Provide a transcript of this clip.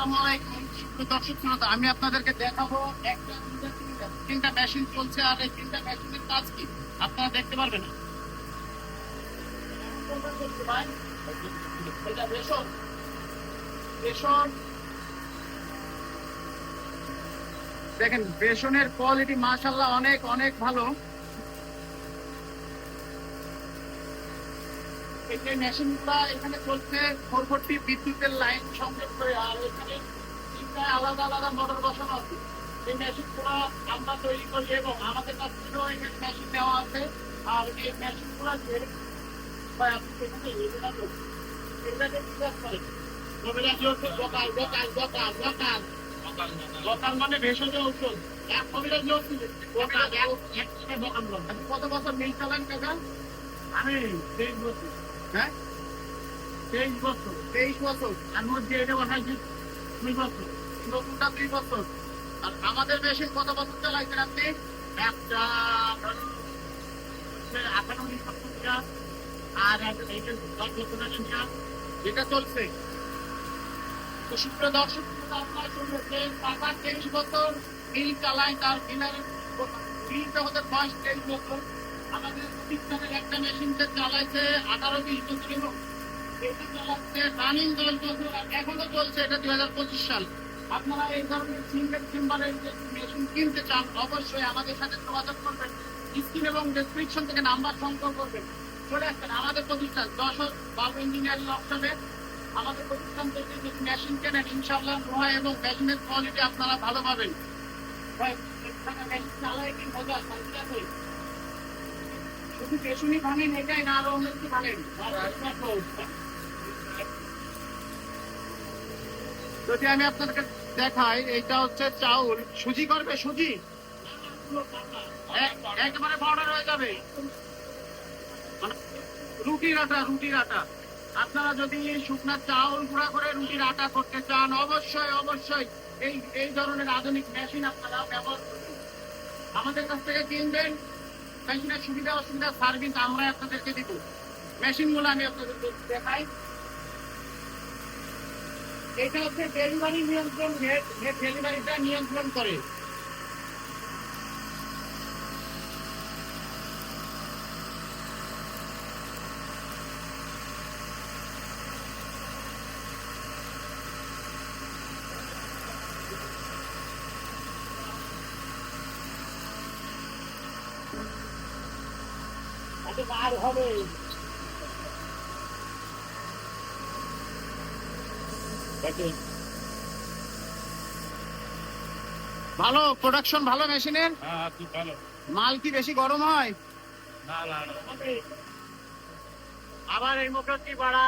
আসসালামু আলাইকুম দর্শক শ্রোতা, আমি আপনাদেরকে দেখাবো একটা দুইটা তিনটা মেশিন চলছে। আর এই তিনটা মেশিনের কাজ কি আপনারা দেখতে পারবেন। এটা রেশন রেশন দেখেন, রেশনের কোয়ালিটি মাশাআল্লাহ অনেক অনেক ভালো। এই যে মেশিনগুলা এখানে চলছে 440 বিদ্যুতের লাইন সংযোগ করে। আর এখানে তিনটা আলাদা আলাদা মোটর বসানো আছে। এই মেশিনগুলা আমরা তৈরি করি এবং আমাদের কাছ থেকেও এই মেশিন নেওয়া আছে। আর এই মেশিনগুলা যে আপনি সেখানে এটাকে বিশ্বাস করেন local local local local local মানে ভেষজ ঔষধ। এক কবিরা যোগ কত বছর মিল চালান কাকা? আমি 23 বছর। হ্যাঁ 23 বছর। আর মধ্যে এটা বসাইছি 2 বছর, নতুনটা 2 বছর। আর আমাদের মেশিন কত বছর চালাইছেন আপনি? একটা 98 আর এইটা 10 বছর যেটা চলছে। তো সুপ্রিয় দর্শক, আপনারা শুনছেন টাকা 23 বছর মিল চালায়, তার মিলটা হতে বয়স 23 বছর। আমাদের প্রতিষ্ঠানের একটা মেশিন চালাইছে 18-20 বছর এবং এটা চালাচ্ছে রানিং 10 বছর, এখনো চলছে। এটা 2025 সাল। আপনারা এই ধরনের সিঙ্গেল চেম্বারের যে মেশিন কিনতে চান, অবশ্যই আমাদের সাথে যোগাযোগ করবেন। স্ক্রিন এবং ডেসক্রিপশন থেকে নাম্বার সংগ্রহ করবেন, চলে আসবেন আমাদের প্রতিষ্ঠান যশোর বাল্ব ইঞ্জিনিয়ারিং ওয়ার্কশপে। আমাদের প্রতিষ্ঠান থেকে যদি মেশিন কেনেন, ইনশাআল্লাহ নোয়া এবং মেশিনের কোয়ালিটি আপনারা ভালো পাবেন। মেশিন চালায় কি মজা, শান্তি আছে। শুধু পেছনই ভাঙেন এটাই না, আরো অনেক কিছু ভাঙেন। যদি আমি আপনাদেরকে দেখাই, এইটা হচ্ছে চাউল সুজি করবে, সুজি একেবারে পাউডার হয়ে যাবে। রুটির আটা, রুটির আটা। আপনারা যদি শুকনা চাউল গুঁড়া করে রুটির আটা করতে চান, অবশ্যই অবশ্যই এই এই ধরনের আধুনিক মেশিন আপনারা ব্যবহার করবেন। আমাদের কাছ থেকে কিনবেন। মেশিনের সুবিধা অসুবিধা সার্ভিস আমরা আপনাদেরকে দিব। মেশিন গুলো আমি আপনাদেরকে দেখাই। এটা হচ্ছে ডেলিভারি নিয়ন্ত্রণ, ডেলিভারিটা নিয়ন্ত্রণ করে। বার হবে ভালো প্রোডাকশন, ভালো মেশিনের। মাল কি বেশি গরম হয়? আবার এই মোটর কি বাড়া